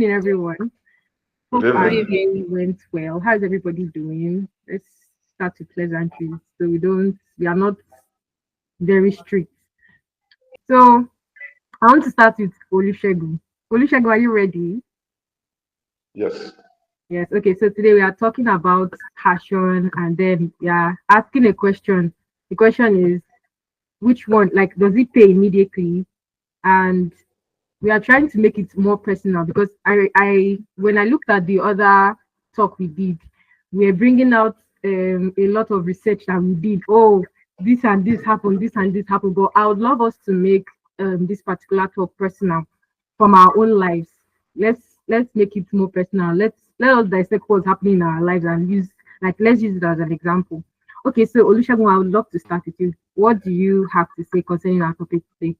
evening, everyone. Good Hope our evening. day went well. How's everybody doing? Let's start with pleasantries so we are not very strict. So I want to start with Olusegun. Olusegun, are you ready? Yes. Yes. Okay. So today we are talking about passion, and then we are asking a question. The question is, which one, like, does it pay immediately? And we are trying to make it more personal because when I looked at the other talk we did, we're bringing out a lot of research that we did. Oh, this and this happened, this and this happened. But I would love us to make this particular talk personal from our own lives. Let's make it more personal. Let us dissect what's happening in our lives and let's use it as an example. Okay, so Olusegun, I would love to start with you. What do you have to say concerning our topic today?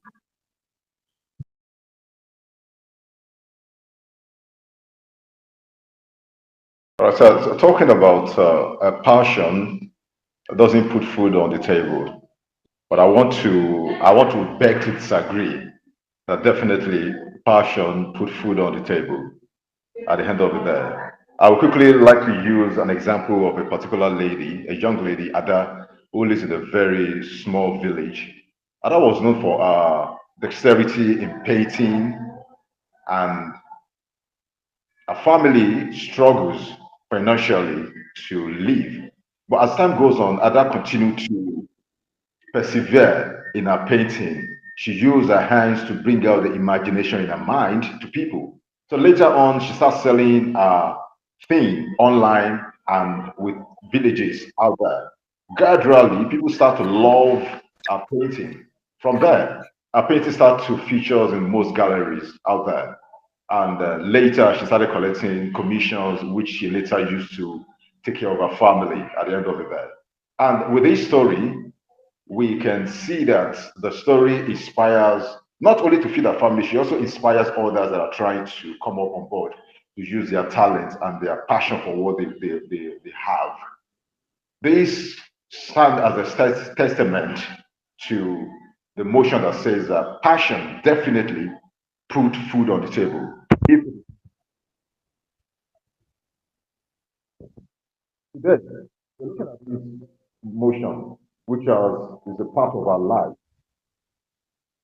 All right. So talking about a passion doesn't put food on the table, but I want to beg to disagree that definitely passion put food on the table at the end of the day. I would quickly like to use an example of a particular lady, a young lady, Ada, who lives in a very small village. Ada was known for dexterity in painting, and her family struggles financially to live. But as time goes on, Ada continued to persevere in her painting. She used her hands to bring out the imagination in her mind to people. So later on, she starts selling thing online and with villages out there. Gradually, people start to love her painting. From there, her painting started to feature in most galleries out there. And later, she started collecting commissions, which she later used to take care of her family at the end of the day. And with this story, we can see that the story inspires not only to feed her family, she also inspires others that are trying to come up on board to use their talent and their passion for what they have. This stands as a testament to the motion that says that passion definitely put food on the table. If today we're looking at this motion, which is a part of our life,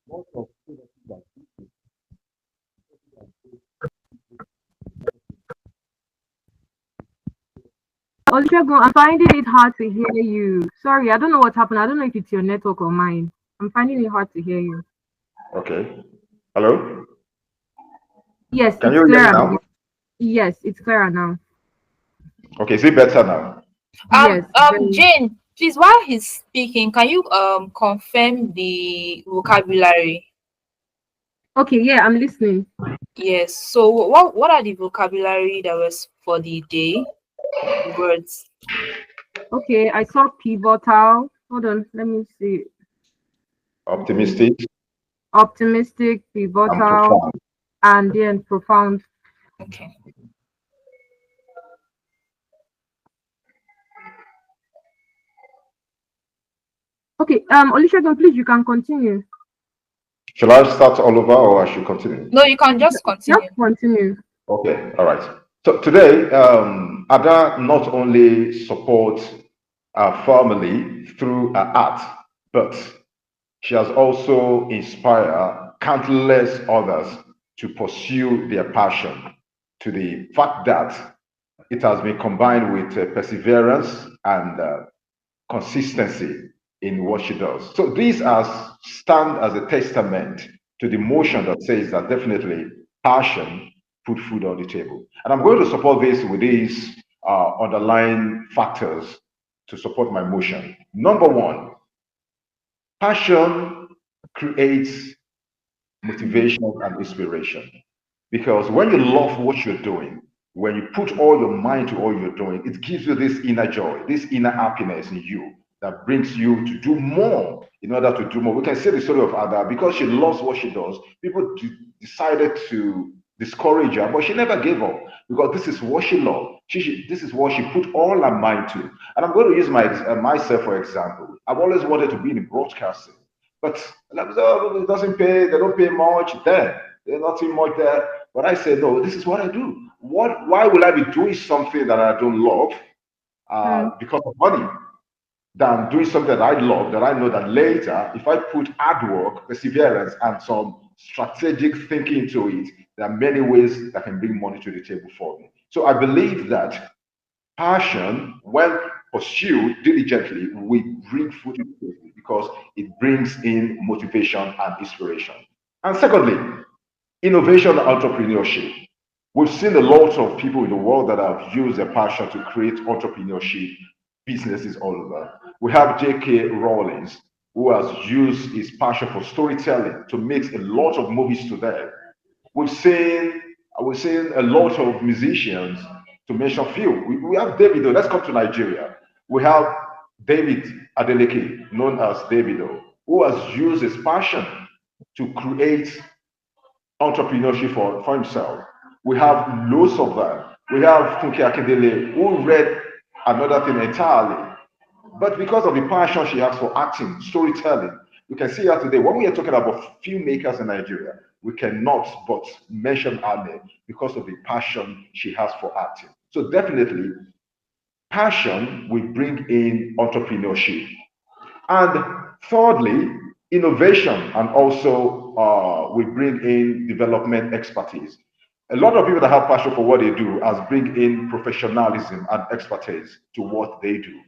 most of Olusegun, I'm finding it hard to hear you. Sorry, I don't know what happened. I don't know if it's your network or mine. I'm finding it hard to hear you. okay. Hello? Yes, Can it's you hear me clearer now. now? Yes, it's clearer now. Okay, is it better now? Yes, very. Jane, please, while he's speaking, can you confirm the vocabulary? Okay, yeah, I'm listening. Yes. So what are the vocabulary that was for the day? The words. Okay, I saw pivotal. Hold on, let me see. Optimistic Optimistic, and pivotal, profound. and then profound. Okay. Okay, Olusegun, please, you can continue. Shall I start all over or I should continue? No, you can just Just continue. continue. Okay, all right. So today, Ada not only supports our family through her art, but she has also inspired countless others to pursue their passion to the fact that it has been combined with perseverance and consistency in what she does. So these are stand as a testament to the motion that says that definitely passion put food on the table. And I'm going to support this with these underlying factors to support my motion. Number one, passion creates motivation and inspiration. Because when you love what you're doing, when you put all your mind to all you're doing, it gives you this inner joy, this inner happiness in you that brings you to do more in order to do more. We can see the story of Ada because she loves what she does. People decided to discourage her, but she never gave up because this is what she loved. This is what she put all her mind to. And I'm going to use myself for example. I've always wanted to be in broadcasting. But it doesn't pay, they don't pay much there. There's nothing much there. But I said, no, this is what I do. Why will I be doing something that I don't love because of money, than doing something that I love, that I know that later, if I put hard work, perseverance, and some strategic thinking into it, there are many ways that can bring money to the table for me. So I believe that passion, when pursued diligently, will bring fruit to the table because it brings in motivation and inspiration. And secondly, innovation and entrepreneurship. We've seen a lot of people in the world that have used their passion to create entrepreneurship businesses all over. We have J.K. Rowling, who has used his passion for storytelling to make a lot of movies today. We've seen we've seen a lot of musicians, to mention a few. We have Davido. Let's come to Nigeria. We have David Adeleke, known as Davido, who has used his passion to create entrepreneurship for himself. We have loads of that. We have Funke Akindele, who read another thing entirely. But because of the passion she has for acting, storytelling, you can see her today. When we are talking about filmmakers in Nigeria, we cannot but mention her name because of the passion she has for acting. So definitely, passion will bring in entrepreneurship. And thirdly, innovation and also we bring in development expertise. A lot of people that have passion for what they do has bring in professionalism and expertise to what they do.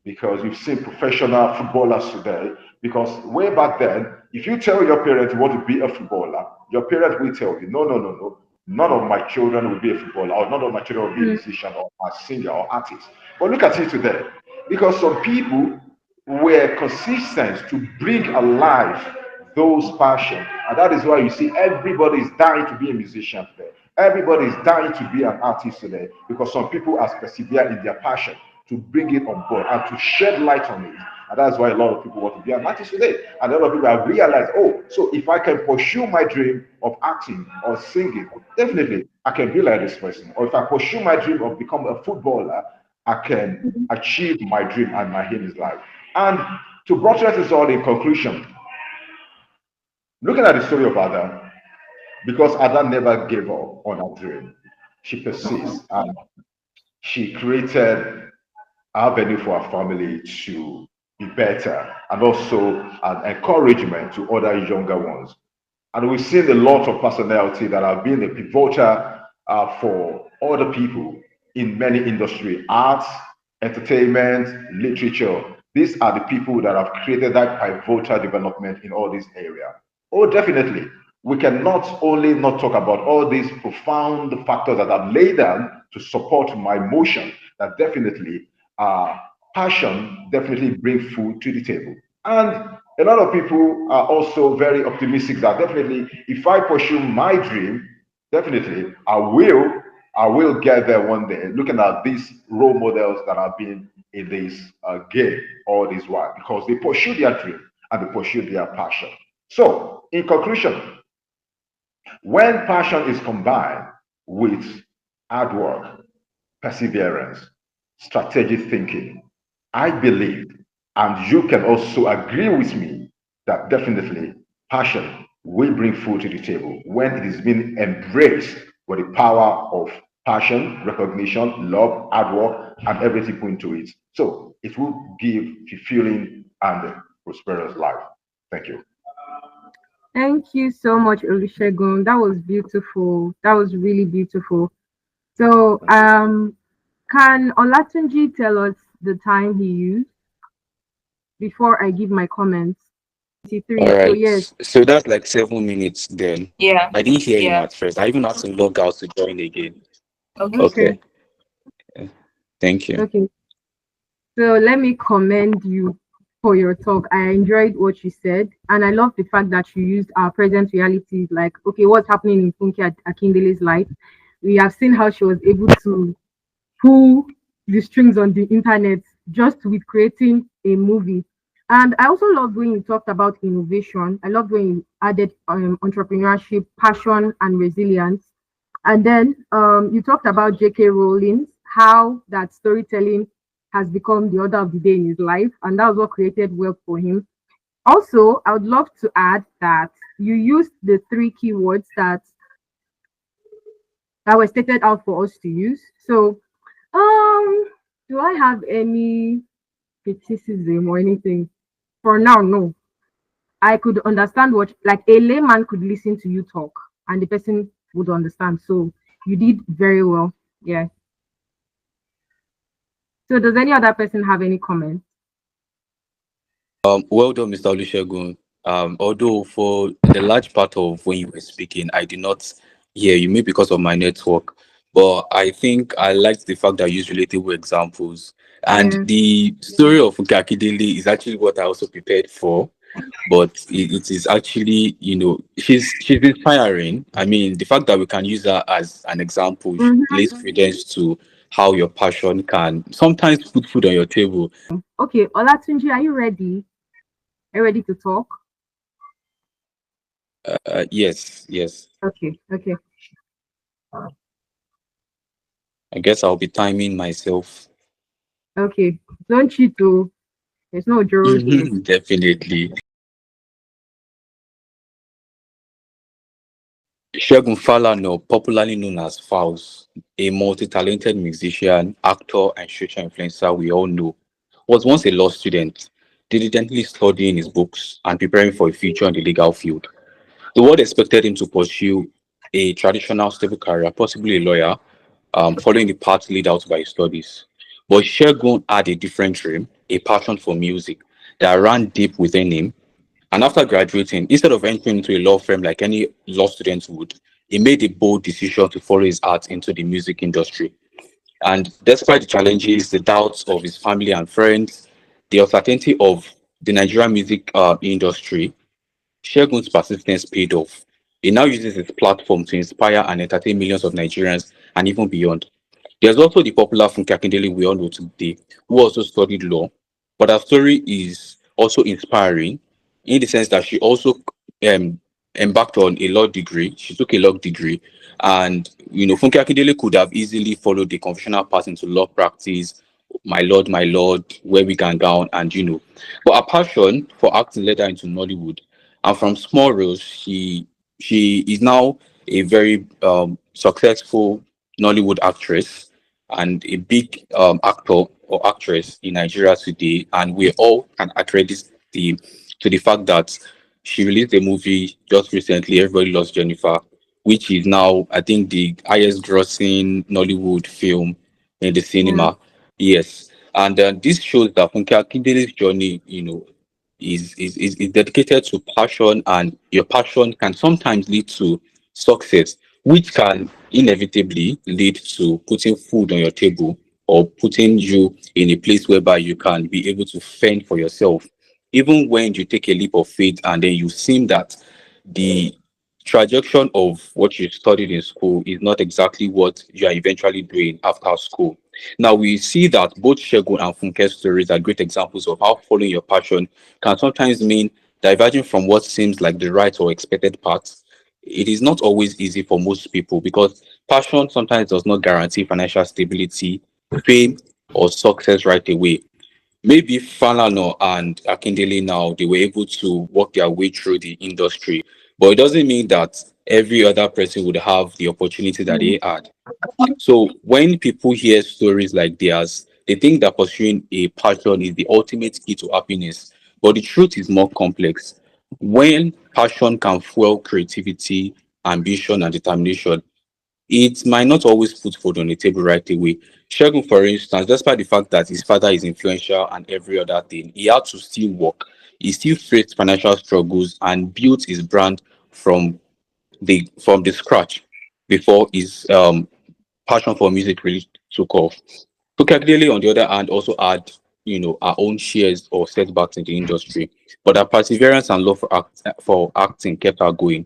Because you've seen professional footballers today. Because way back then, if you tell your parents you want to be a footballer, your parents will tell you, no, no, no, no. None of my children will be a footballer, or none of my children will be a musician or a singer or artist. But look at it today. Because some people were consistent to bring alive those passions. And that is why you see everybody is dying to be a musician today. Everybody is dying to be an artist today because some people have persevered in their passion to bring it on board and to shed light on it. And that's why a lot of people want to be an artist today. And a lot of people have realized, oh, so if I can pursue my dream of acting or singing, definitely I can be like this person. Or if I pursue my dream of becoming a footballer, I can achieve my dream and my aim is life. And to buttress this all in conclusion, looking at the story of Ada, because Ada never gave up on her dream, she persists and she created avenue for our family to be better and also an encouragement to other younger ones. And we've seen a lot of personality that have been a pivotal for other people in many industries, arts, entertainment, literature. These are the people that have created that pivotal development in all these areas. Oh, definitely. We cannot only not talk about all these profound factors that I've laid down to support my motion, that definitely passion definitely bring food to the table. And a lot of people are also very optimistic that definitely if I pursue my dream, definitely I will get there one day. Looking at these role models that have been in this game all this while, because they pursue their dream and they pursue their passion. So, in conclusion, when passion is combined with hard work, perseverance, strategic thinking, I believe, and you can also agree with me, that definitely passion will bring food to the table when it is being embraced with the power of passion, recognition, love, hard work, and everything put into it. So it will give fulfilling and prosperous life. Thank you. Thank you so much, Olusegun. That was beautiful. That was really beautiful. So, can Olatunji tell us the time he used before I give my comments? 23. All So right. yes. So that's like 7 minutes then. Yeah. I didn't hear him Yeah. at first. I even had to log out to join again. Okay. Okay. Okay. Yeah. Thank you. Okay. So let me commend you for your talk. I enjoyed what you said, and I love the fact that you used our present realities, like, okay, what's happening in Funke Akindele's life. We have seen how she was able to pull the strings on the internet just with creating a movie. And I also love when you talked about innovation. I love when you added entrepreneurship, passion, and resilience. And then you talked about J.K. Rowling, how that storytelling has become the order of the day in his life, and that was what created wealth for him. Also, I would love to add that you used the three keywords that that were stated out for us to use. So, do I have any criticism or anything? For now, no. I could understand what, like, a layman could listen to you talk and the person would understand. So you did very well. Yeah. So does any other person have any comments? Well done, Mr. Olusegun. Although for the large part of when you were speaking, I did not hear you, maybe because of my network. But I think I liked the fact that you used relatable examples. And Yeah. the story of Nkaki is actually what I also prepared for. But it is actually, she's inspiring. I mean, the fact that we can use her as an example Mhm. lays credence to how your passion can sometimes put food on your table. Okay, Olatunji, are you ready? Are you ready to talk? Yes. Okay, okay. I guess I'll be timing myself. Okay. Don't cheat though. There's no Joro here. Definitely. Segun Falana, popularly known as Faust, a multi-talented musician, actor, and social influencer we all know, was once a law student, diligently studying his books and preparing for a future in the legal field. The world expected him to pursue a traditional stable career, possibly a lawyer, following the path laid out by his studies. But Segun had a different dream, a passion for music that ran deep within him. And after graduating, instead of entering into a law firm like any law student would, he made a bold decision to follow his art into the music industry. And despite the challenges, the doubts of his family and friends, the uncertainty of the Nigerian music industry, Shegun's persistence paid off. He now uses his platform to inspire and entertain millions of Nigerians and even beyond. There's also the popular Funke Akindele we all know today, who also studied law, but her story is also inspiring in the sense that she also um, embarked on a law degree. She took a law degree, and Funke Akindele could have easily followed the conventional path into law practice, my lord, where we can go, and but her passion for acting led her into Nollywood, and from small roles, she is now a very successful Nollywood actress and a big actor or actress in Nigeria today, and we all can accredit the to the fact that she released a movie just recently, Everybody Loves Jennifer, which is now, I think, the highest grossing Nollywood film in the Yeah. cinema. Yes. And this shows that Funke Akindele's journey, is dedicated to passion, and your passion can sometimes lead to success, which can inevitably lead to putting food on your table or putting you in a place whereby you can be able to fend for yourself. Even when you take a leap of faith and then you seem that the trajectory of what you studied in school is not exactly what you are eventually doing after school. Now we see that both Shegun and Funke's stories are great examples of how following your passion can sometimes mean diverging from what seems like the right or expected path. It is not always easy for most people because passion sometimes does not guarantee financial stability, fame, or success right away. Maybe Falano and Akindele now they were able to work their way through the industry, but it doesn't mean that every other person would have the opportunity that they had. So when people hear stories like theirs, they think that pursuing a passion is the ultimate key to happiness. But the truth is more complex. When passion can fuel creativity, ambition, and determination, it might not always put food on the table right away. Shegun, for instance, despite the fact that his father is influential and every other thing, he had to still work. He still faced financial struggles and built his brand from the scratch before his passion for music really took off. Tukadele, on the other hand, also had our own shares or setbacks in the industry, but her perseverance and love for acting kept her going.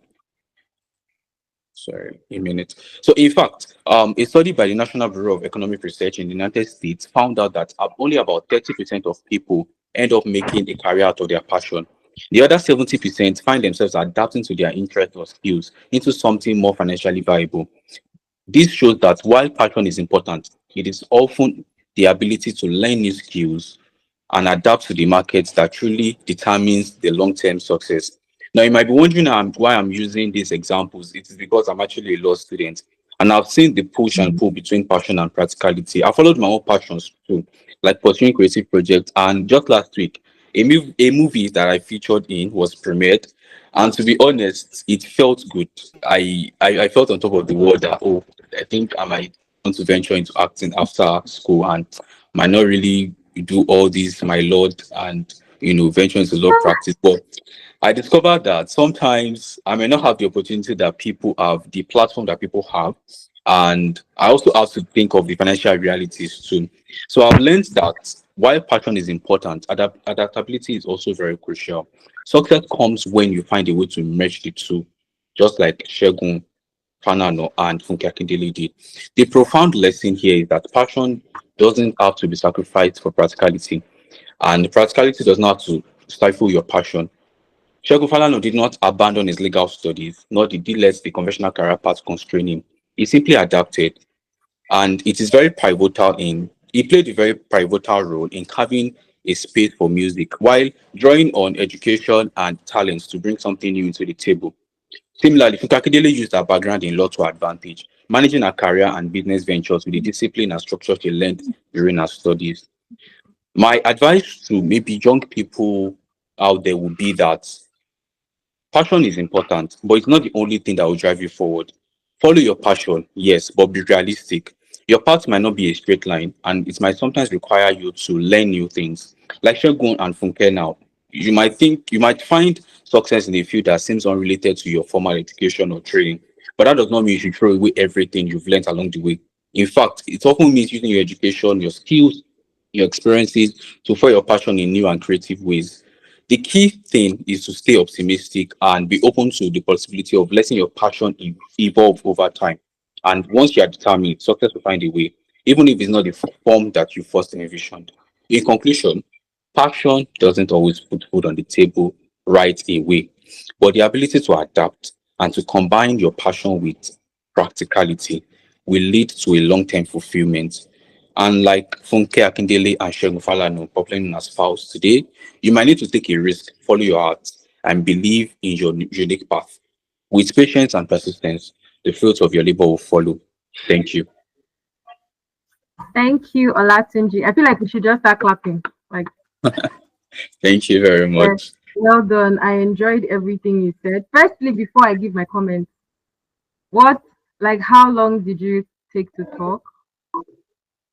Sorry, a minute. So, in fact, a study by the National Bureau of Economic Research in the United States found out that only about 30% of people end up making a career out of their passion. The other 70% find themselves adapting to their interests or skills into something more financially viable. This shows that while passion is important, it is often the ability to learn new skills and adapt to the markets that truly determines the long-term success. Now, you might be wondering why I'm using these examples. It is because I'm actually a law student. And I've seen the push and pull between passion and practicality. I followed my own passions too, like pursuing creative projects. And just last week, a movie that I featured in was premiered. And to be honest, it felt good. I felt on top of the world that, oh, I think I might want to venture into acting after school and might not really do all these, my lord, and venture into law practice. But I discovered that sometimes I may not have the opportunity that people have, the platform that people have. And I also have to think of the financial realities too. So I've learned that while passion is important, adaptability is also very crucial. Success comes when you find a way to merge the two, just like Shegun Fanano and Funke Akindele did. The profound lesson here is that passion doesn't have to be sacrificed for practicality, and practicality does not have to stifle your passion. Shegun Falana did not abandon his legal studies, nor did he let the conventional career path constrain him. He simply adapted, and it is very pivotal in. He played a very pivotal role in carving a space for music while drawing on education and talents to bring something new into the table. Similarly, Funkakidele used her background in law to advantage, managing her career and business ventures with the discipline and structure she learned during her studies. My advice to maybe young people out there would be that passion is important, but it's not the only thing that will drive you forward. Follow your passion, yes, but be realistic. Your path might not be a straight line, and it might sometimes require you to learn new things. Like Shogun and Funke now, you might find success in a field that seems unrelated to your formal education or training, but that does not mean you should throw away everything you've learned along the way. In fact, it often means using your education, your skills, your experiences to follow your passion in new and creative ways. The key thing is to stay optimistic and be open to the possibility of letting your passion evolve over time. And once you are determined, success will find a way, even if it's not the form that you first envisioned. In conclusion, passion doesn't always put food on the table right away, but the ability to adapt and to combine your passion with practicality will lead to a long-term fulfillment. And like Funke Akindele and Shegun Falano, popularly known as Faust today, you might need to take a risk, follow your heart, and believe in your unique path. With patience and persistence, the fruits of your labor will follow. Thank you. Thank you, Olatunji. I feel like we should just start clapping. Like, Thank you very much. well done. I enjoyed everything you said. Firstly, before I give my comments, how long did you take to talk?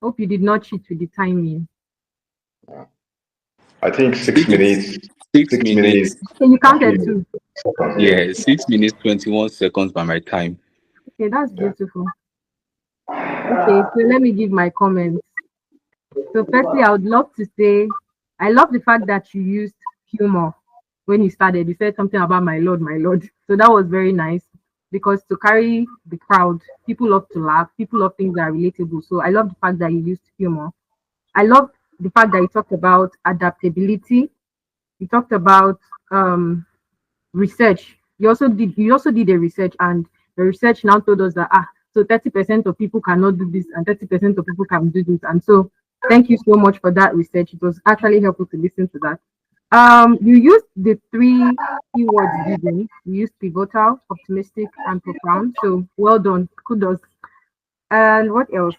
Hope you did not cheat with the timing. I think 6 minutes. 6 minutes. So you counted too. Yeah, 6 minutes, 21 seconds by my time. Okay, that's beautiful. Okay, so let me give my comments. So firstly, I would love to say, I love the fact that you used humor when you started. You said something about my lord, my lord. So that was very nice because to carry the crowd, people love to laugh, people love things that are relatable. So I love the fact that you used humor. I love the fact that you talked about adaptability. You talked about research. You also did a research, and the research now told us that so 30% of people cannot do this and 30% of people can do this. And so thank you so much for that research. It was actually helpful to listen to that. You used the 3 keywords given. You used pivotal, optimistic, and profound. So well done. Kudos. And what else?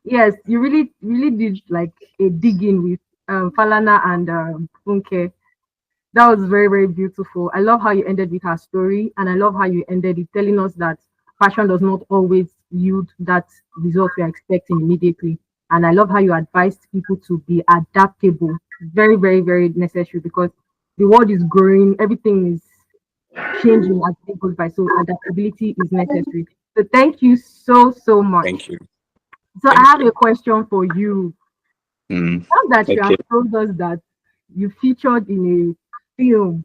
Yes, you really did like a digging with Falana and Funke. That was very, very beautiful. I love how you ended with her story, and I love how you ended it telling us that passion does not always yield that result we are expecting immediately. And I love how you advised people to be adaptable. Very, very, very necessary because the world is growing, everything is changing as it goes by. So adaptability is necessary. So thank you so much. Thank you. So I have a question for you. Now that you have told us that you featured in a film,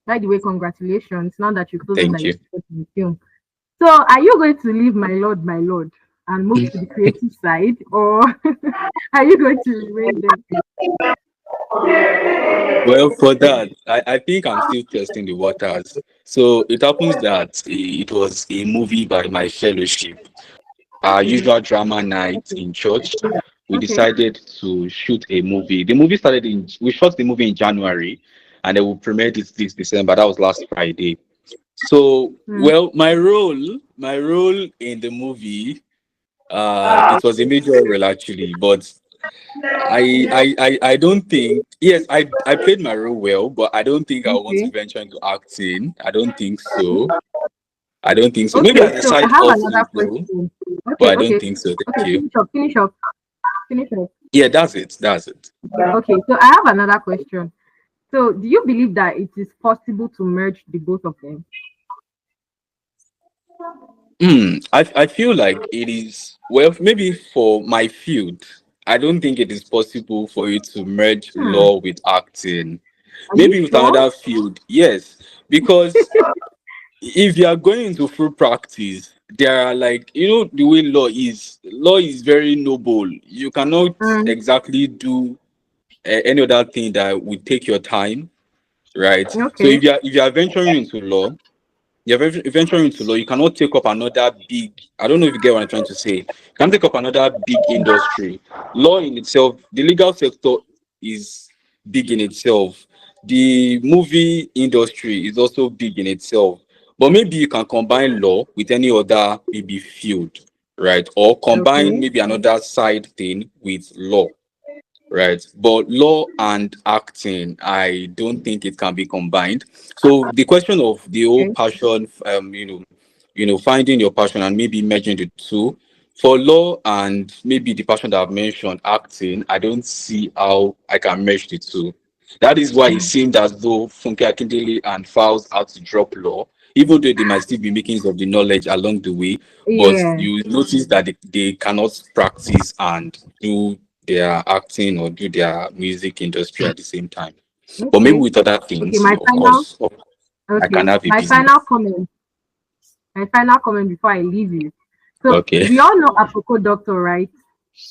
by the way, congratulations. Now that you've told us that you featured in a film. So are you going to leave my lord, and move to the creative side, or are you going to remain there? Well, for that, I think I'm still testing the waters. So it happens that it was a movie by my fellowship. Our usual drama night in church, we decided to shoot a movie. We shot the movie in January, and then we premiered it this December. That was last Friday. So, Hmm. well, my role in the movie, it was a major role actually, but I don't think, yes, I played my role well, but I don't think I want to Okay. venture into acting. I don't think so. I don't think so. Maybe Okay. as a So I side have hustle, another though, question. but Okay. I don't Okay. think so. Thank Okay. you. Finish up. Finish up. Finish up. Yeah, that's it. That's it. Okay. So I have another question. So do you believe that it is possible to merge the both of them? I feel like it is, well, maybe for my field, I don't think it is possible for you to merge Hmm. law with acting. Are you Maybe with sure? another field, yes, because if you are going into full practice, there are, like, the way law is very noble. You cannot Mm, exactly do any other thing that would take your time, right? So okay. if you are venturing into law, you cannot take up another big, I don't know if you get what I'm trying to say. You can take up another big industry. Law in itself, the legal sector is big in itself. The movie industry is also big in itself. But maybe you can combine law with any other maybe field, right? Or combine Okay. maybe another side thing with law. Right. But law and acting, I don't think it can be combined. So the question of the whole Okay. passion, finding your passion and maybe merging the two. For law and maybe the passion that I've mentioned, acting, I don't see how I can merge the two. That is why it seemed as though Funke Akindele and Fowles had to drop law, even though they might still be making use of the knowledge along the way. But Yeah. you notice that they cannot practice and do their acting or do their music industry at the same time. But maybe Okay. with other Okay. things, of course, I can Okay. have a My business. final comment. My final comment before I leave you. So Okay. we all know Aproko Doctor, right?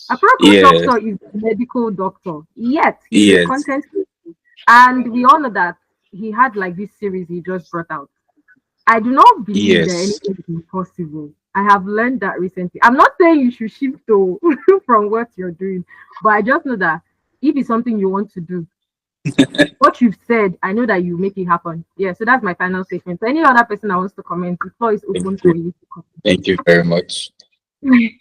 Aproko Yes. Doctor is a medical doctor. Yet he's a Yes. content creator. And we all know that he had like this series he just brought out. I do not believe that Yes. anything is impossible. I have learned that recently. I'm not saying you should shift to from what you're doing, but I just know that if it's something you want to do, what you've said, I know that you make it happen. Yeah, so that's my final statement. So any other person that wants to comment, the floor is Thank open you. for you to Thank you very much. comment.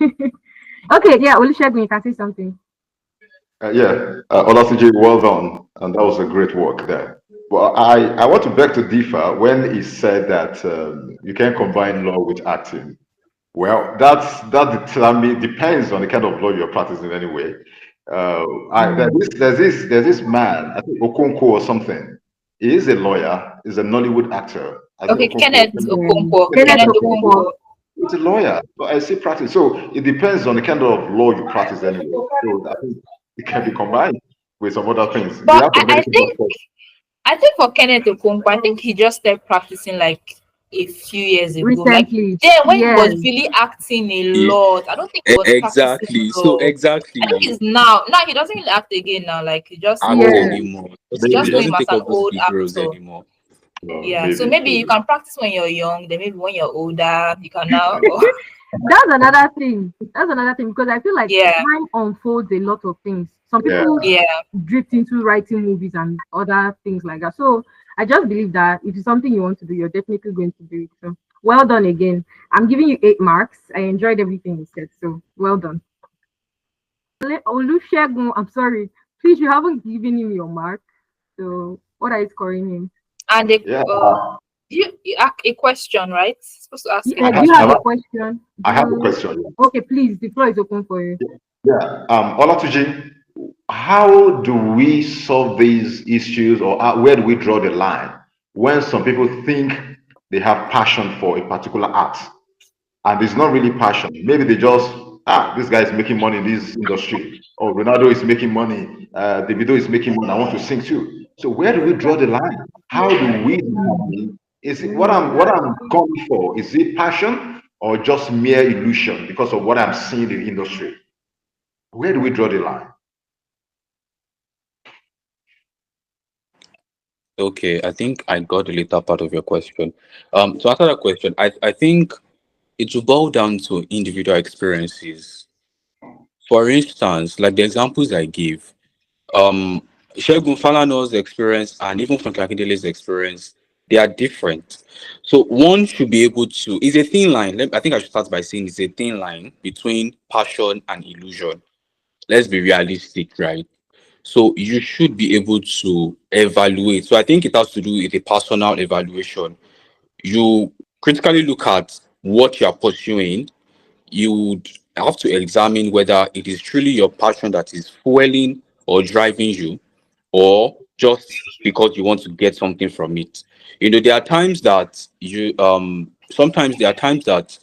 Okay, yeah, Olusegun, you can say something. Yeah, Olasiji, well done, and that was a great work there. Well, I want to beg to differ when he said that you can combine law with acting. Well, depends on the kind of law you're practicing anyway. Mm. There's this man, I think Okonkwo or something. He is a lawyer. He's a Nollywood actor. I think Okay, Okonkwo. Kenneth Okonkwo. Kenneth Kenneth Okonkwo. Okonkwo. He's a lawyer. But I see practice. So it depends on the kind of law you practice anyway. So I think it can be combined with some other things. We But have the medical doctor. I think for Kenneth Okonkwo, I think he just started practicing like a few years ago. Like Recently. then when he was Yes. really acting a Yeah, lot, I don't think he was practicing exactly. So law. I think exactly, he's now he doesn't really act again now. Like he just act Yes. anymore. it's He just Maybe, know him doesn't as take an up those old big roles actor. anymore. Yeah. So maybe, maybe you can practice when you're young, then maybe when you're older, you can now That's another thing. That's another thing because I feel like yeah, time unfolds a lot of things. Some Yeah. people yeah. drift into writing movies and other things like that. So I just believe that if it's something you want to do, you're definitely going to do it. So well done again. I'm giving you 8 marks. I enjoyed everything you said. So well done. Olusegun, I'm sorry. Please, you haven't given him your mark. So what are you scoring him? And Yeah. you ask a question, right? Supposed to ask a Yeah, do I, you question. have I, a question? I have a Do question. Okay, please. The floor is open for you. Yeah. Olatuji, how do we solve these issues, or where do we draw the line when some people think they have passion for a particular art and it's not really passion? Maybe they just, this guy is making money in this industry, or Ronaldo is making money, Davido is making money, I want to sing too. So where do we draw the line? How do we determine, is it what I'm going for? Is it passion or just mere illusion because of what I'm seeing in the industry? Where do we draw the line? Okay, I think I got the later part of your question. To answer that question, I think it will boil down to individual experiences. For instance, like the examples I gave, Shegun Falana's experience and even Frank Akindele's experience, They are different. So one should be able to, it's a thin line. I think I should start by saying it's a thin line between passion and illusion. Let's be realistic, right? So you should be able to evaluate. So I think it has to do with a personal evaluation. You critically look at what you are pursuing. You would have to examine whether it is truly your passion that is fueling or driving you, or just because you want to get something from it. There are times that sometimes there are times that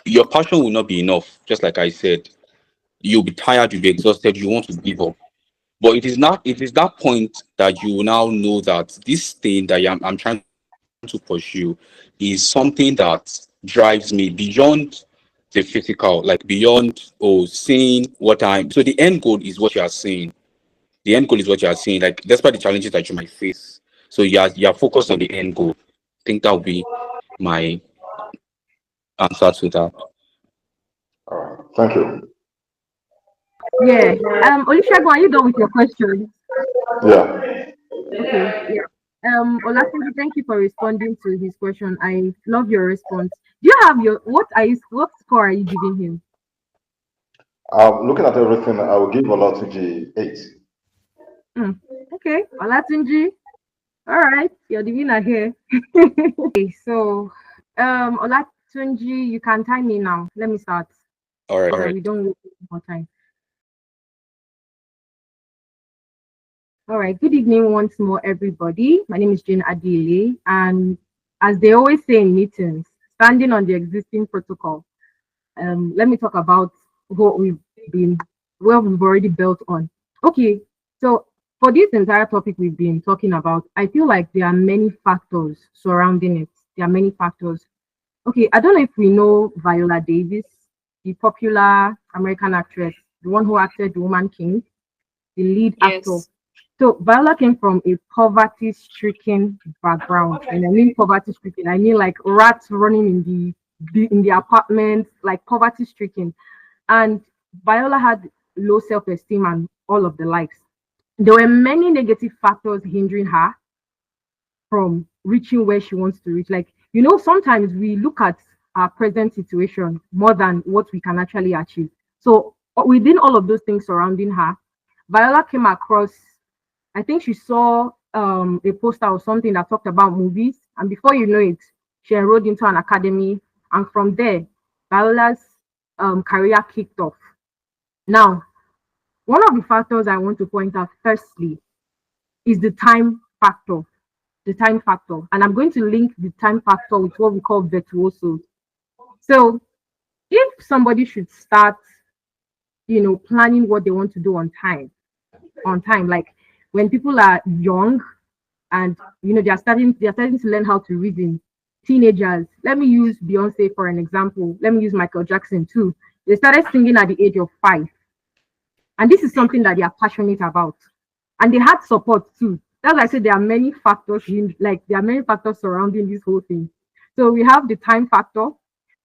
your passion will not be enough. Just like I said, you'll be tired, you'll be exhausted, you want to give up. But it is that point that you will now know that this thing that I'm trying to pursue is something that drives me beyond the physical, like beyond seeing what I'm. So the end goal is what you are seeing. The end goal is what you are seeing. Like despite the challenges that you might face, so you are focused on the end goal. I think that would be my answer to that. All right. Thank you. Yeah. Olusegun, are you done with your question? Yeah. Okay. Yeah. Olatunji, thank you for responding to his question. I love your response. Do you have what score are you giving him? Looking at everything, I will give Olatunji 8. Okay, Olatunji. All right, you're the winner here. Okay, so Olatunji, you can time me now. Let me start. All right. We don't waste more time. All right, good evening once more, everybody. My name is Jane Adile, and as they always say in meetings, standing on the existing protocol, let me talk about what we've already built on. Okay, so for this entire topic we've been talking about, I feel like there are many factors surrounding it. There are many factors. Okay, I don't know if we know Viola Davis, the popular American actress, the one who acted The Woman King, the lead actor. So Viola came from a poverty-stricken background, and I mean poverty-stricken. I mean like rats running in the apartment, like poverty-stricken. And Viola had low self-esteem and all of the likes. There were many negative factors hindering her from reaching where she wants to reach. Like, sometimes we look at our present situation more than what we can actually achieve. So within all of those things surrounding her, Viola came across, I think she saw a poster or something that talked about movies. And before you know it, she enrolled into an academy. And from there, Viola's career kicked off. Now, one of the factors I want to point out firstly is the time factor. The time factor. And I'm going to link the time factor with what we call virtuosos. So if somebody should start, planning what they want to do on time, like when people are young and they're starting to learn how to reason. Teenagers, let me use Beyonce for an example. Let me use Michael Jackson too. They started singing at the age of 5. And this is something that they are passionate about. And they had support too. That's why I said there are many factors surrounding this whole thing. So we have the time factor,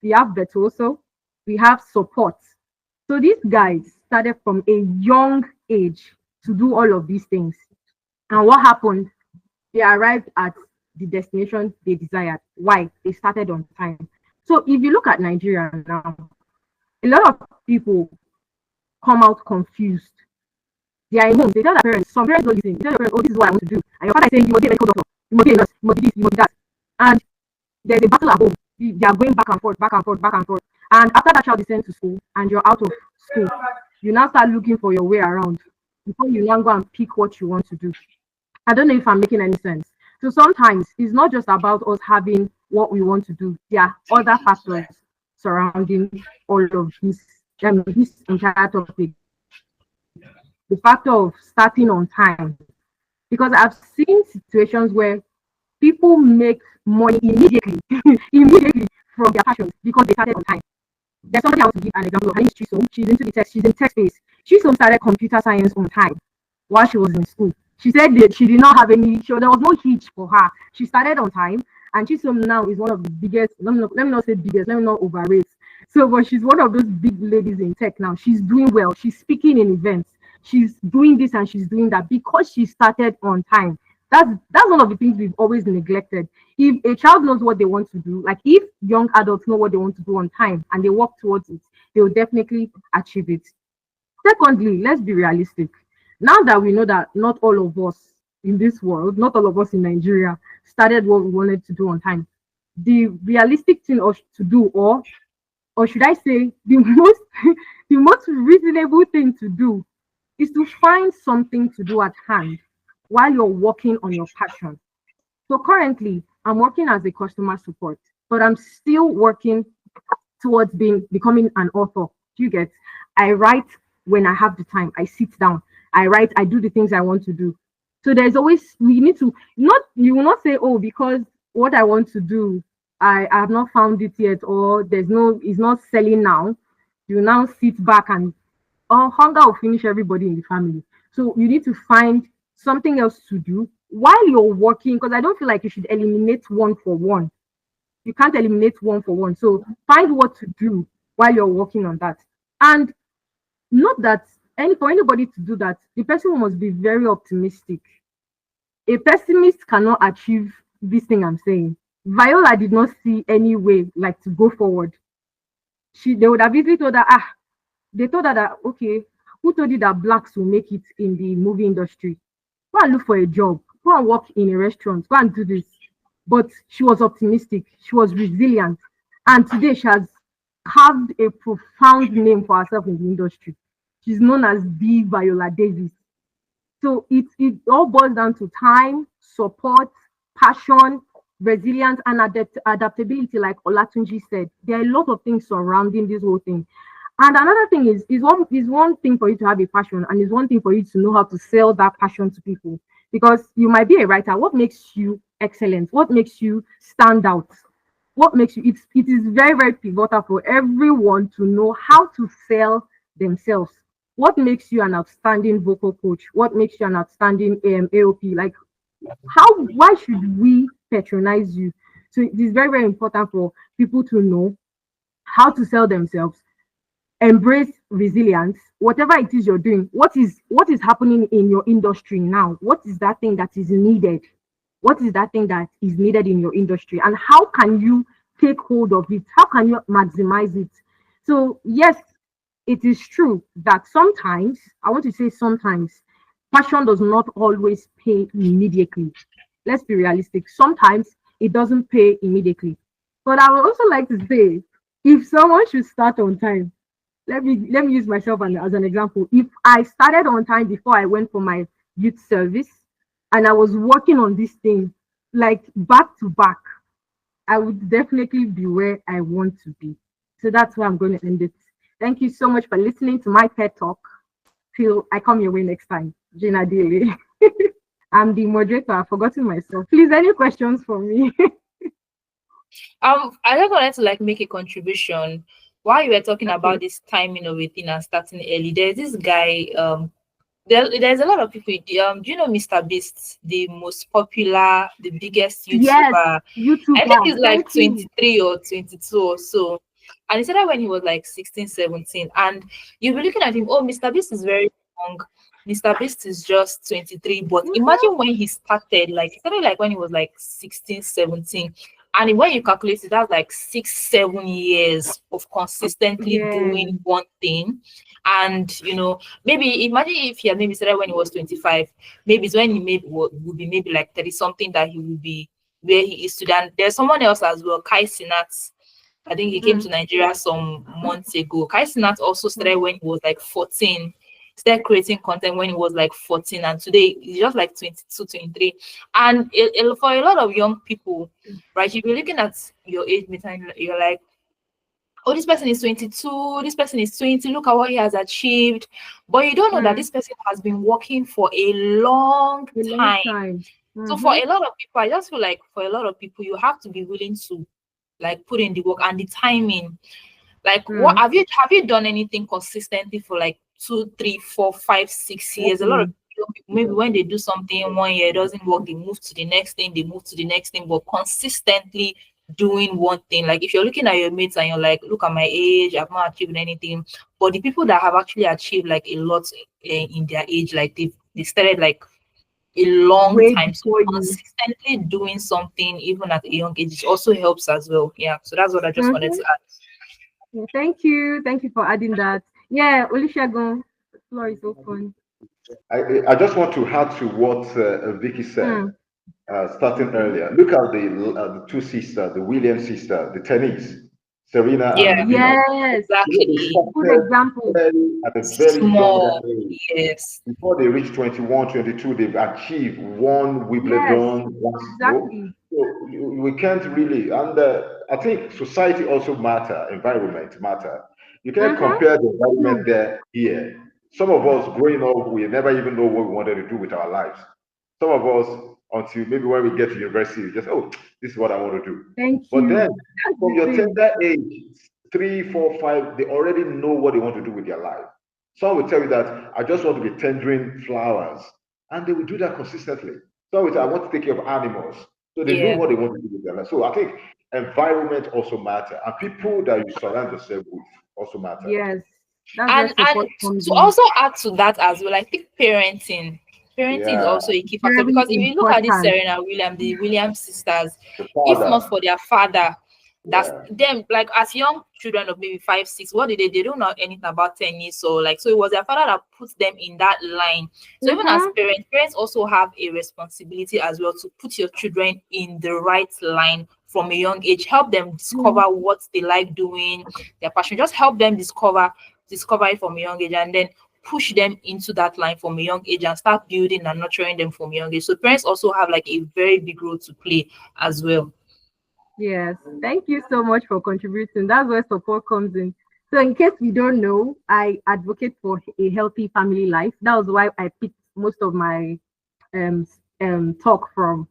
we have virtuoso, we have support. So these guys started from a young age to do all of these things. And what happened? They arrived at the destination they desired. Why? They started on time. So if you look at Nigeria now, a lot of people come out confused. They are in home. They tell their parents, some parents don't listen. They tell their parents, oh, this is what I want to do. And your father is saying, you must be a medical doctor. You must be a nurse. You must be this, you must be that. And there's a battle at home. They are going back and forth, back and forth, back and forth. And after that child is sent to school and you're out of school, you now start looking for your way around before you now go and pick what you want to do. I don't know if I'm making any sense. So sometimes it's not just about us having what we want to do. There are other factors surrounding all of this entire topic. The factor of starting on time. Because I've seen situations where people make money immediately from their passions because they started on time. There's somebody I want to give an example of. Her name is Chisom. She's into the tech. She's in tech space. Chisom started computer science on time while she was in school. She said that she did not have any. There was no hitch for her. She started on time, and Chisom now is one of the biggest. Let me not say biggest. Let me not overrate. So, but she's one of those big ladies in tech now. She's doing well. She's speaking in events. She's doing this and she's doing that because she started on time. That's one of the things we've always neglected. If a child knows what they want to do, like if young adults know what they want to do on time and they work towards it, they will definitely achieve it. Secondly, let's be realistic. Now that we know that not all of us in this world, not all of us in Nigeria started what we wanted to do on time, the realistic thing to do, or should I say the most the most reasonable thing to do, is to find something to do at hand while you're working on your passion. So currently, I'm working as a customer support, but I'm still working towards becoming an author. Do you get? I write when I have the time. I sit down. I write. I do the things I want to do. So there's always, we need to, not, you will not say, oh, because what I want to do, I have not found it yet, or it's not selling now. You now sit back and hunger will finish everybody in the family. So you need to find something else to do while you're working, because I don't feel like you should eliminate one for one. You can't eliminate one for one. So find what to do while you're working on that. And not that for anybody to do that, the person must be very optimistic. A pessimist cannot achieve this thing I'm saying. Viola did not see any way like to go forward. They would have easily told her, they told her that, okay, who told you that blacks will make it in the movie industry? Go and look for a job. Go and work in a restaurant. Go and do this. But she was optimistic. She was resilient. And today she has carved a profound name for herself in the industry. She's known as the Viola Davis. So it all boils down to time, support, passion, resilience, and adaptability, like Olatunji said. There are a lot of things surrounding this whole thing. And another thing is one thing for you to have a passion, and is one thing for you to know how to sell that passion to people. Because you might be a writer. What makes you excellent? What makes you stand out? What makes you, it is very, very pivotal for everyone to know how to sell themselves. What makes you an outstanding vocal coach? What makes you an outstanding AOP? Like, why should we patronize you? So it is very, very important for people to know how to sell themselves, embrace resilience, whatever it is you're doing. What is happening in your industry now? What is that thing that is needed? What is that thing that is needed in your industry? And how can you take hold of it? How can you maximize it? So yes, it is true that sometimes, I want to say sometimes, passion does not always pay immediately. Let's be realistic. Sometimes it doesn't pay immediately. But I would also like to say, if someone should start on time, let me use myself as an example. If I started on time before I went for my youth service, and I was working on this thing like back to back, I would definitely be where I want to be. So that's where I'm going to end it. Thank you so much for listening to my TED Talk. Till I come your way next time. Gina Daly. I'm the moderator. I've forgotten myself. Please, any questions for me? I just wanted to make a contribution. While you were talking about this timing of a thing and starting early, there's this guy, there's a lot of people. Do you know Mr. Beast, the most popular, the biggest YouTuber? Yes, YouTuber. I think he's like 23 or 22 or so. And he said that when he was like 16, 17. And you'll be looking at him, oh, Mr. Beast is very young. Mr. Beast is just 23. But imagine when he started, he started when he was like 16, 17. And when you calculate it, that's like 6-7 years of consistently doing one thing. And maybe imagine if he had maybe started when he was 25, maybe it's when he would be maybe like 30 something that he would be where he is today. And there's someone else as well, Kai Sinat. I think he came to Nigeria some months ago. Kai Sinat also started when he was like 14. Started creating content when he was like 14, and today he's just like 22, 23. And for a lot of young people, right, you'll be looking at your age mate and you're like, oh, this person is 22, this person is 20, look at what he has achieved. But you don't know that this person has been working for a long time. So for a lot of people, I just feel like for a lot of people, you have to be willing to put in the work and the timing. What have you done anything consistently for 2, 3, 4, 5, 6 years? A lot of people, maybe when they do something 1 year, it doesn't work, they move to the next thing, but consistently doing one thing. If you're looking at your mates and you're like, look at my age, I've not achieved anything. But the people that have actually achieved a lot in their age, they started a long Way time. So before you. consistently doing something even at a young age also helps as well. Yeah. So that's what I just wanted to add. Yeah, thank you. Thank you for adding that. Yeah, Olusegun, the floor is open. I just want to add to what Vicky said, Mm. starting earlier. Look at the two sisters, the Williams sisters, the tennis, Serena Yeah, and Venus. Yes, You know, they exactly. good started example. at a very younger Small. age. Yes. Before they reach 21, 22, they've achieved one Yes, Wimbledon, one, exactly. So we can't really, and I think society also matter, environment matter. You can't compare the environment True. there here. Some of us growing up, we never even know what we wanted to do with our lives. Some of us, until maybe when we get to university, we just, oh, this is what I want to do. Thank But you. then, That's from the your thing. tender age, 3, 4, 5, they already know what they want to do with their life. Some will tell you that I just want to be tendering flowers, and they will do that consistently. Some will say I want to take care of animals, so they know Yeah. what they want to do with their life. So I think environment also matter, and people that you surround yourself with also matter. Yes, that's where And support comes to in. also add to that as well, I think parenting is Yeah, also a key factor, Very because if you look at this important. Serena Williams, the Williams sisters, the if not father. for their father, that's Yeah, them, like as young children of maybe 5 6, what did they don't know anything about tennis. So like, so it was their father that put them in that line. So even as parents also have a responsibility as well to put your children in the right line from a young age. Help them discover what they like doing, their passion. Just help them discover it from a young age, and then push them into that line from a young age and start building and nurturing them from a young age. So parents also have like a very big role to play as well. Yes, thank you so much for contributing. That's where support comes in. So, in case you don't know, I advocate for a healthy family life. That was why I picked most of my um talk from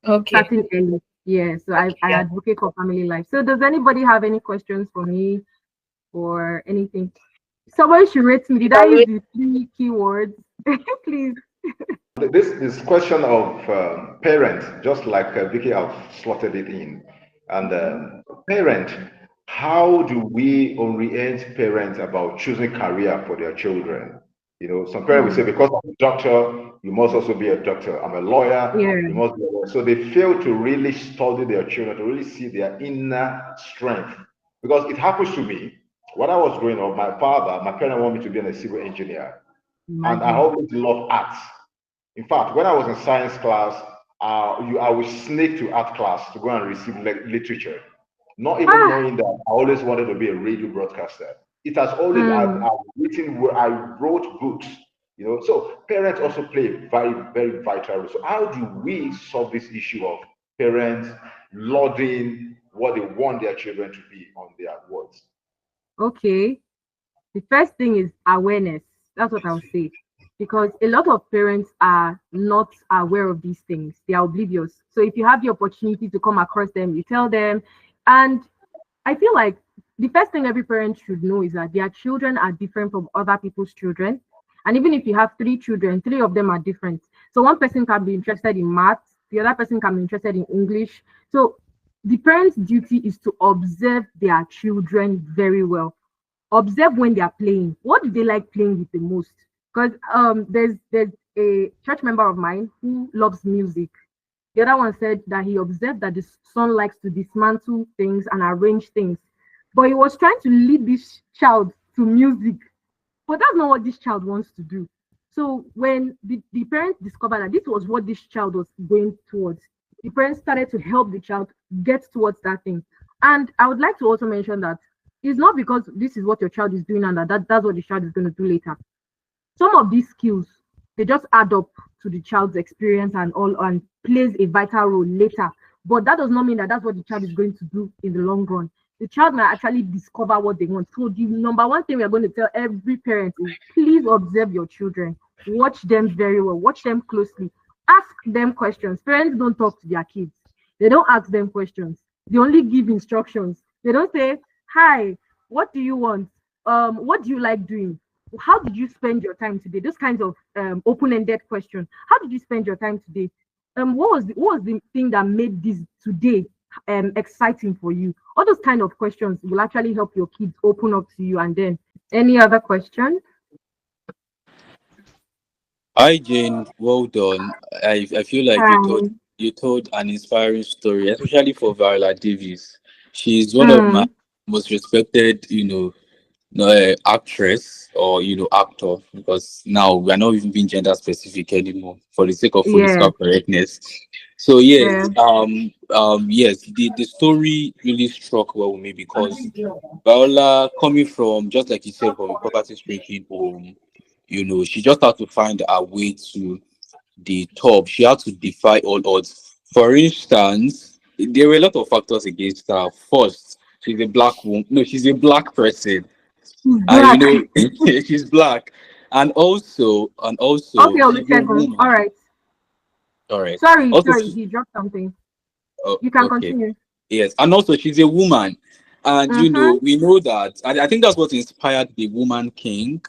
Okay. starting early. Yeah, so I, Okay. I Yeah. advocate for family life. So, does anybody have any questions for me or anything? Somebody should rate me. Did I use the 3 keywords? Please. this question of parent, just like Vicky have slotted it in, and parent, how do we orient parents about choosing career for their children? You know, some parents will say, because I'm a doctor, you must also be a doctor. I'm a lawyer, Yeah. you must be a lawyer. So they fail to really study their children, to really see their inner strength. Because it happens to me. When I was growing up, my parents wanted me to be a civil engineer. And I Imagine. always loved arts. In fact, when I was in science class, I would sneak to art class to go and receive literature, not even Ah, knowing that I always wanted to be a radio broadcaster. It has always, I've written, I wrote books, you know. So parents also play a very, very vital role. So how do we solve this issue of parents lauding what they want their children to be on their words? okay. The first thing is awareness. That's what I'll say. Because a lot of parents are not aware of these things, they are oblivious. So if you have the opportunity to come across them, you tell them. And I feel like the first thing every parent should know is that their children are different from other people's children. And even if you have 3 children, 3 of them are different. So one person can be interested in math, the other person can be interested in English. So the parent's duty is to observe their children very well. Observe when they are playing. What do they like playing with the most? Because there's a church member of mine who loves music. The other one said that he observed that the son likes to dismantle things and arrange things, but he was trying to lead this child to music, but that's not what this child wants to do. So when the parents discovered that this was what this child was going towards, the parents started to help the child get towards that thing. And I would like to also mention that it's not because this is what your child is doing and that's what the child is going to do later. Some of these skills, they just add up to the child's experience and all, and plays a vital role later, but that does not mean that that's what the child is going to do in the long run. The child might actually discover what they want. So the number one thing we are going to tell every parent is, please observe your children, watch them very well, watch them closely, ask them questions. Parents don't talk to their kids, they don't ask them questions, they only give instructions. They don't say, hi, what do you want, what do you like doing, how did you spend your time today? Those kinds of open-ended questions. How did you spend your time today? What was the thing that made this today exciting for you? All those kind of questions will actually help your kids open up to you. And then any other question? Hi Jane, well done. I feel like Um, you told an inspiring story, especially for Viola Davis. She's one of my mm, most respected, actress or actor, because now we are not even being gender specific anymore for the sake of yeah, political correctness. So yes, yeah. yes, the story really struck well with me because Viola, coming from, just like you said, from a poverty stricken home, she just had to find her way to the top. She had to defy all odds. For instance, there were a lot of factors against her. First, she's a black woman. No, she's a black person, He's and black. she's black, and also Okay, she's a Olusegun. All woman. right. All right. Sorry, Also, sorry. He dropped something. oh, You can okay. continue. Yes, and also she's a woman, and Mm-hmm. we know that. I think that's what inspired the Woman King.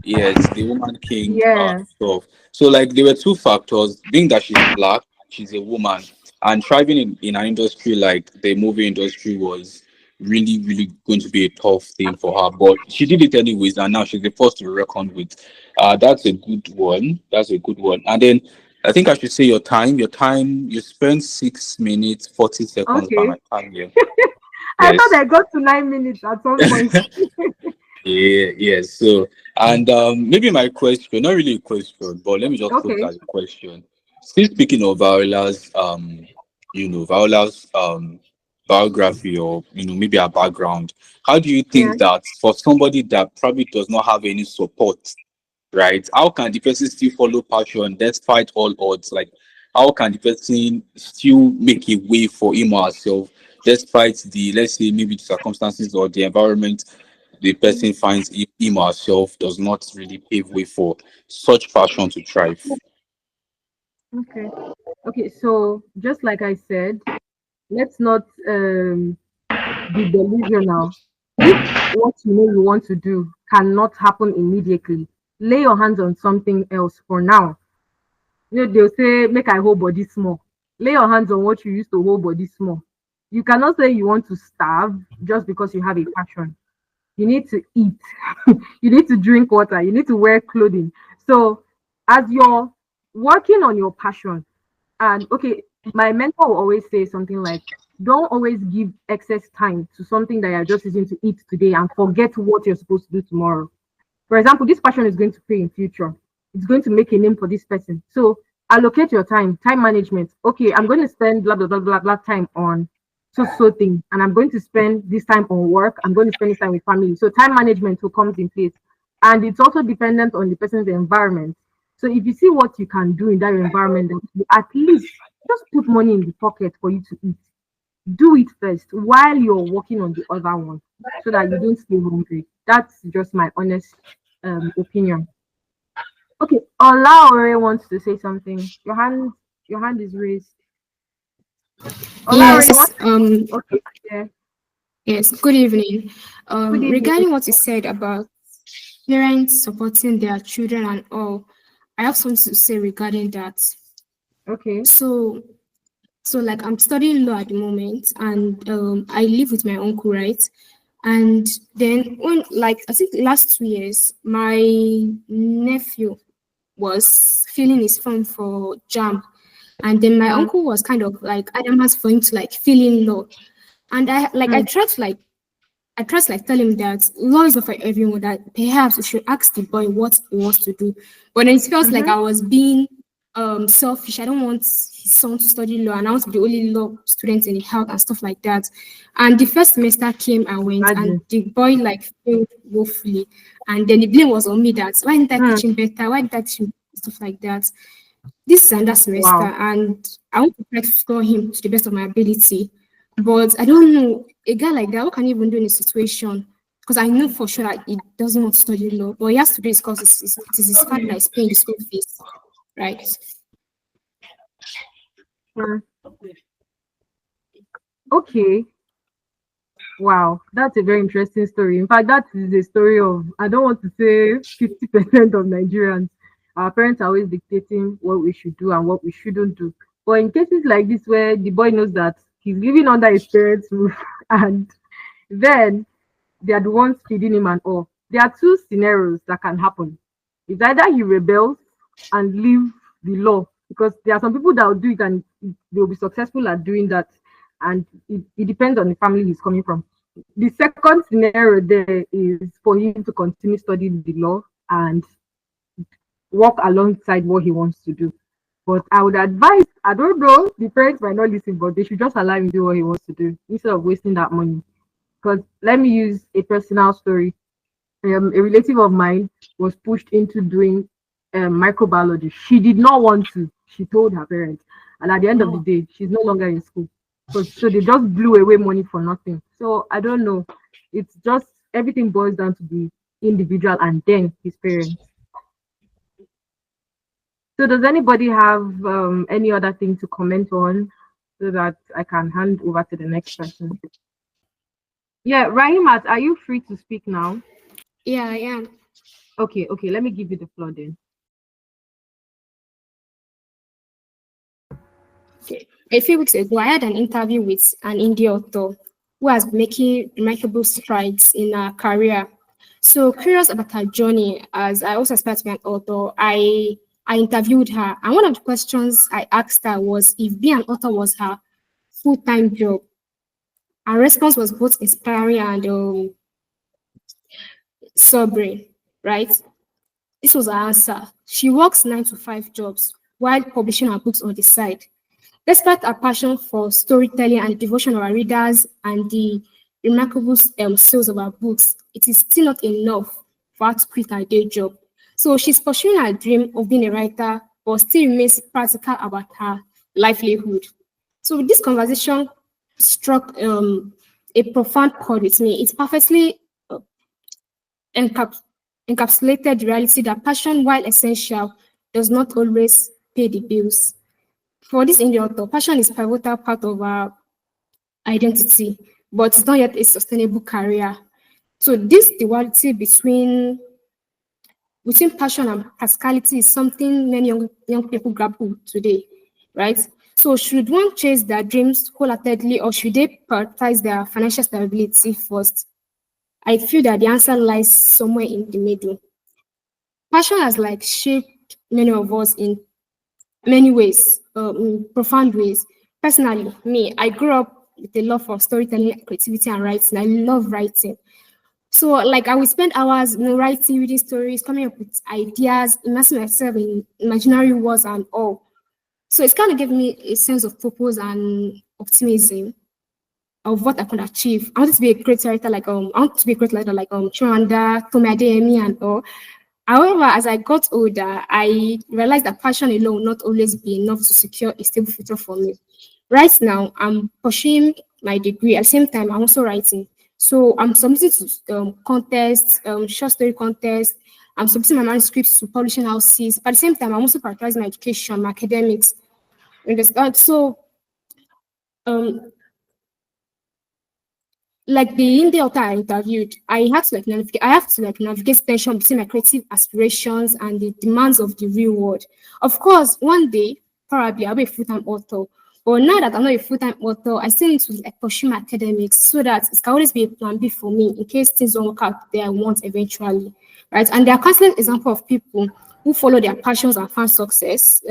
Yes, the Woman King Yeah. stuff. So like there were two factors: being that she's black, she's a woman, and thriving in an industry like the movie industry was really, really going to be a tough thing for her. But she did it anyways, and now she's the first to reckon with. That's a good one. That's a good one. And then I think I should say your time. Your time. You spent 6 minutes 40 seconds by Okay. my time here. I thought Yes. I got to 9 minutes at some point. Yeah. Yes. So, and maybe my question, not really a question, but let me just put it Okay. as a question. Still speaking of Viola's biography, or maybe her background. How do you Yeah. think that for somebody that probably does not have any support, right? How can the person still follow passion despite all odds? Like, how can the person still make a way for him or herself despite the, let's say, maybe the circumstances or the environment the person finds him or herself does not really pave way for such passion to thrive? Okay. Okay. So just like I said, let's not be delusional. If what you know you want to do cannot happen immediately, lay your hands on something else for now. They'll say, make I hold body small. Lay your hands on what you used to hold body small. You cannot say you want to starve just because you have a passion. You need to eat. You need to drink water. You need to wear clothing. So as you're working on your passion, and okay, my mentor will always say something like, don't always give excess time to something that you're just using to eat today and forget what you're supposed to do tomorrow. For example, this passion is going to pay in future. It's going to make a name for this person. So allocate your time management. Okay, I'm going to spend blah blah blah blah blah time on so thing, and I'm going to spend this time on work. I'm going to spend this time with family. So time management will comes in place, and it's also dependent on the person's environment. So if you see what you can do in that environment, then you at least just put money in the pocket for you to eat. Do it first while you're working on the other one, so that you don't stay hungry. That's just my honest opinion. Okay, Olaore wants to say something. Your hand is raised. Olaore, you want Yes, to? Okay, yeah. yes, good evening. Good evening. Regarding what you said about parents supporting their children and all, I have something to say regarding that. Okay. So, so like I'm studying law at the moment, and I live with my uncle, right? And then when like I think last 2 years, my nephew was filling his form for JAM, and then my Mm, uncle was kind of like adamant for him to like fill in law. And I mm, tried to like tell him that law is not for everyone, that perhaps we should ask the boy what he wants to do. But then it feels like mm-hmm. I was being selfish. I don't want his son to study law, and I want to be the only law student in the house and stuff like that. And the first semester came and went, and Imagine. the boy like failed woefully. And then the blame was on me, that why didn't I Mm, teach him better? Why didn't I teach him stuff like that? This is another semester, wow. and I want to try to score him to the best of my ability. But I don't know, a guy like that, what can he even do in a situation? Because I know for sure that he doesn't want to study law, but he has to do it because it is his father that is paying the school fees, right? Mm, okay. Wow, that's a very interesting story. In fact, that is a story of, I don't want to say 50% of Nigerians. Our parents are always dictating what we should do and what we shouldn't do. But in cases like this, where the boy knows that he's living under his parents' roof, and then they are the ones feeding him and all, there are two scenarios that can happen. It's either he rebels and leave the law, because there are some people that will do it and they'll be successful at doing that, and it depends on the family he's coming from. The second scenario there is for him to continue studying the law and work alongside what he wants to do. But I would advise, I don't know, the parents might not listen, but they should just allow him do what he wants to do instead of wasting that money. Because let me use a personal story. A relative of mine was pushed into doing microbiology. She did not want to. She told her parents, and at the end of the day, she's no longer in school. So they just blew away money for nothing. So I don't know. It's just everything boils down to the individual and then his parents. So does anybody have any other thing to comment on so that I can hand over to the next person? Yeah, Rahimat, are you free to speak now? Yeah, I am. Okay, let me give you the floor then. Okay. A few weeks ago, I had an interview with an indie author who has been making remarkable strides in her career. So curious about her journey, as I also aspire to be an author, I interviewed her, and one of the questions I asked her was if being an author was her full-time job. Her response was both inspiring and sobering, right? This was her answer. She works 9 to 5 jobs while publishing her books on the side. Despite her passion for storytelling and devotion of her readers and the remarkable sales of her books, it is still not enough for her to quit her day job. So she's pursuing her dream of being a writer, but still remains practical about her livelihood. So this conversation struck a profound chord with me. It perfectly encapsulated the reality that passion, while essential, does not always pay the bills. For this indie author, passion is a pivotal part of our identity, but it's not yet a sustainable career. So this duality between passion and practicality is something many young people grapple today, right? So should one chase their dreams wholeheartedly, or should they prioritize their financial stability first? I feel that the answer lies somewhere in the middle. Passion has shaped many of us in many ways, in profound ways. Personally, me, I grew up with a love for storytelling, creativity, and writing. I love writing. So, I would spend hours, writing, reading stories, coming up with ideas, immersing myself in imaginary worlds and all. So it's kind of given me a sense of purpose and optimism of what I could achieve. I wanted to be a great writer, I want to be a great writer like Chimamanda, Tomi Adeyemi, and all. However, as I got older, I realized that passion alone will not always be enough to secure a stable future for me. Right now, I'm pursuing my degree. At the same time, I'm also writing. So I'm submitting to contests, short story contests. I'm submitting my manuscripts to publishing houses. But at the same time, I'm also prioritizing my education, my academics. Understand? So, like the indie author I interviewed, I have to navigate tension between my creative aspirations and the demands of the real world. Of course, one day probably I'll be a full-time author. But now that I'm not a full-time author, I still need to pursue my academics so that it can always be a plan B for me in case things don't work out the way I want eventually, right? And there are countless examples of people who follow their passions and find success,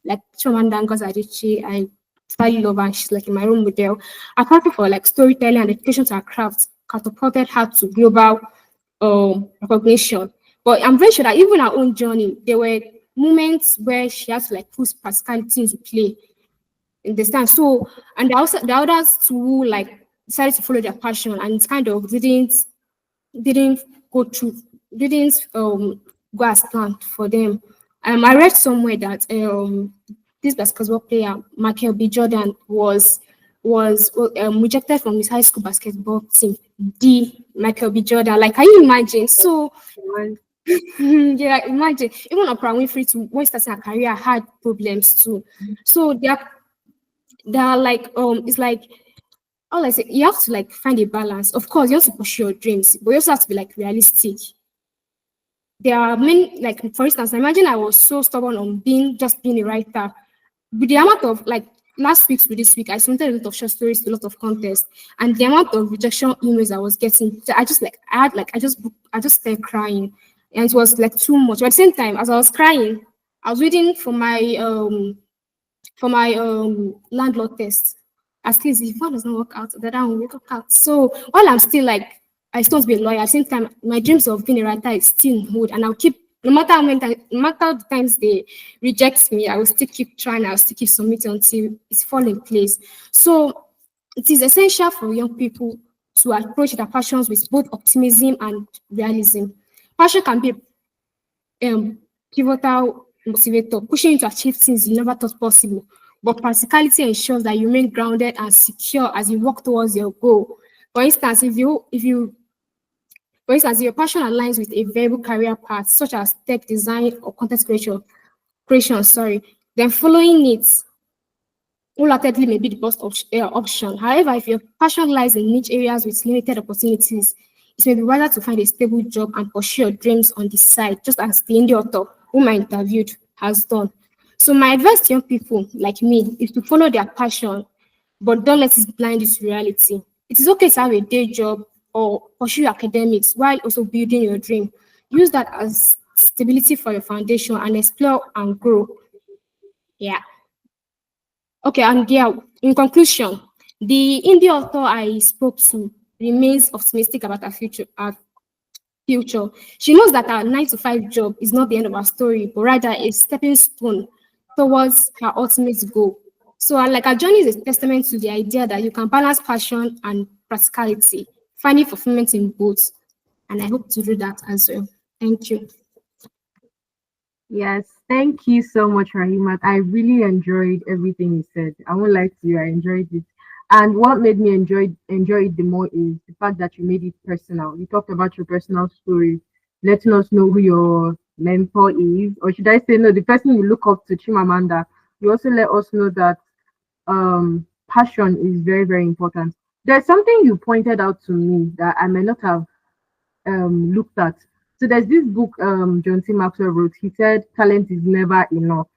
like Chimamanda Ngozi Adichie. I study love and she's in my role model. Apart for storytelling and education to her craft, catapulted her to global recognition. But I'm very sure that even her own journey, there were moments where she had to put practicality into play. Understand? So, and also the others who decided to follow their passion and it kind of didn't go through, didn't go as planned for them. I read somewhere that this basketball player, Michael B. Jordan, was rejected from his high school basketball team. The Michael B. Jordan, can you imagine? So, yeah, imagine. Even Oprah Winfrey, too, when starting her career, had problems too. So they are it's all I say. You have to find a balance. Of course, you have to pursue your dreams, but you also have to be realistic. There are many, for instance, imagine I was so stubborn on being a writer. With the amount of last week to this week, I submitted a lot of short stories to a lot of contests, and the amount of rejection emails I was getting, I just started crying, and it was too much. But at the same time, as I was crying, I was reading for my landlord test. At least if one does not work out, the other one will work out. So while I'm still like, I still want to be a lawyer, at the same time, my dreams of being a writer is still in hold, and I'll keep, no matter how many times, no matter the times they reject me, I will still keep trying, I'll still keep submitting until it's fall in place. So it is essential for young people to approach their passions with both optimism and realism. Passion can be pivotal motivator, pushing you to achieve things you never thought possible. But practicality ensures that you remain grounded and secure as you work towards your goal. For instance, if your passion aligns with a viable career path, such as tech design or content creation, then following it wholeheartedly may be the best option. However, if your passion lies in niche areas with limited opportunities, it may be wiser to find a stable job and pursue your dreams on the side, just as the indie author whom I interviewed has done. So my advice to young people like me is to follow their passion, but don't let it blind you to reality. It is okay to have a day job or pursue academics while also building your dream. Use that as stability for your foundation and explore and grow. Yeah. Okay, and yeah, in conclusion, the indie author I spoke to remains optimistic about her future. She knows that her 9 to 5 job is not the end of her story, but rather a stepping stone towards her ultimate goal. So, like, her journey is a testament to the idea that you can balance passion and practicality, finding fulfillment in both. And I hope to do that as well. Thank you. Yes, thank you so much, Rahimat. I really enjoyed everything you said. I won't lie to you, I enjoyed it. And what made me enjoy it the more is the fact that you made it personal. You talked about your personal story, letting us know who your mentor is, or should I say, no, the person you look up to, Chimamanda. You also let us know that passion is very, very important. There's something you pointed out to me that I may not have looked at. So there's this book John T. Maxwell wrote. He said talent is never enough,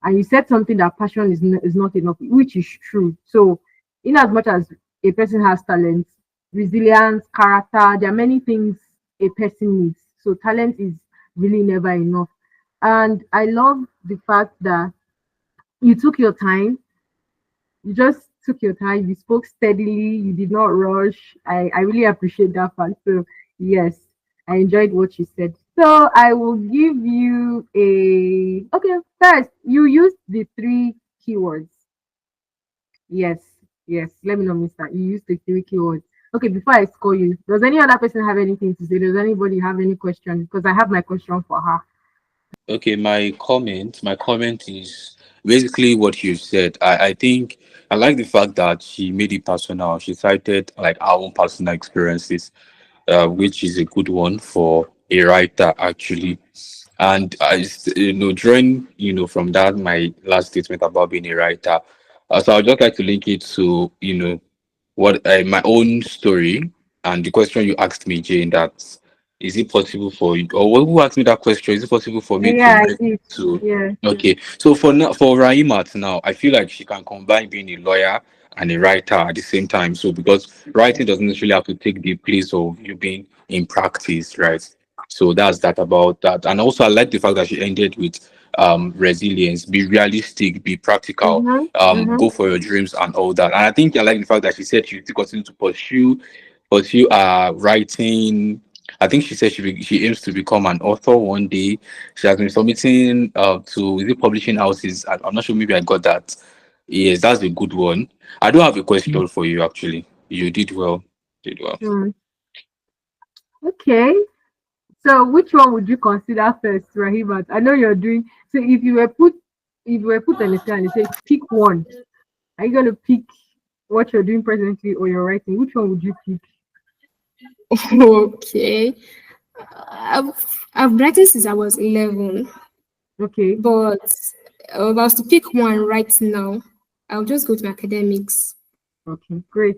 and you said something that passion is not enough, which is true. So in as much as a person has talent, resilience, character, there are many things a person needs. So talent is really never enough. And I love the fact that you took your time. You just took your time. You spoke steadily. You did not rush. I really appreciate that fact. So yes, I enjoyed what you said. So I will give you a okay. First, you used the 3 keywords. Yes, yes. Let me not miss that. You used the 3 keywords. Okay, before I score you, does any other person have anything to say? Does anybody have any questions? Because I have my question for her. Okay, my comment is basically what you said. I think I like the fact that she made it personal. She cited like our own personal experiences, which is a good one for a writer actually. And drawing from that my last statement about being a writer, so I'd just like to link it to what my own story and the question you asked me, Jane. That is it possible for you, or who asked me that question? Is it possible for me to Yeah, I get did. to? Yeah. Okay, so for now, for Raimat now, I feel like she can combine being a lawyer and a writer at the same time. So because writing doesn't necessarily have to take the place of you being in practice, right? So that's that about that. And also I like the fact that she ended with resilience, be realistic, be practical, Mm-hmm. Mm-hmm. go for your dreams and all that. And I think I like the fact that she said she will continue to pursue writing. I think she said she aims to become an author one day. She has been submitting to is it publishing houses. I'm not sure, maybe I got that. Yes, that's a good one. I do have a question for you actually. You did well. Did well. Mm. Okay. So which one would you consider first, Rahimat? I know you're doing so if you were put on a stand and say pick one, are you gonna pick what you're doing presently or you're writing? Which one would you pick? Okay. I've, I've been writing since I was 11, Okay. but if I was to pick one right now, I'll just go to academics. Okay, great.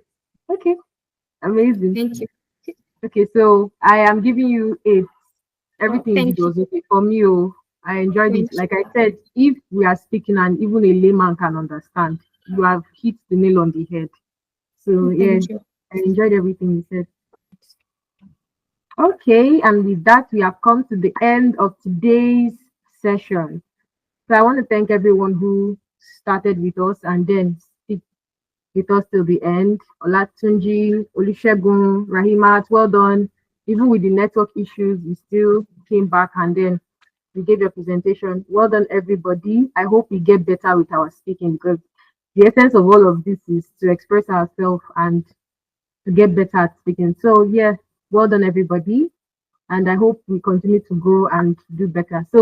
Okay, amazing. Thank you. Okay, so I am giving you 8. Everything you Thank did you. was okay for me. Oh, I enjoyed it. Thank Like I said, if we are speaking and even a layman can understand, you have hit the nail on the head. So you. yeah, Thank you. I enjoyed everything you said. Okay, and with that, we have come to the end of today's session. So I want to thank everyone who started with us and then stick with us till the end. Olatunji, Olusegun, Rahimat, well done. Even with the network issues, you still came back and then we gave your presentation. Well done, everybody. I hope we get better with our speaking because the essence of all of this is to express ourselves and to get better at speaking. So yeah, well done, everybody. And I hope we continue to grow and do better. So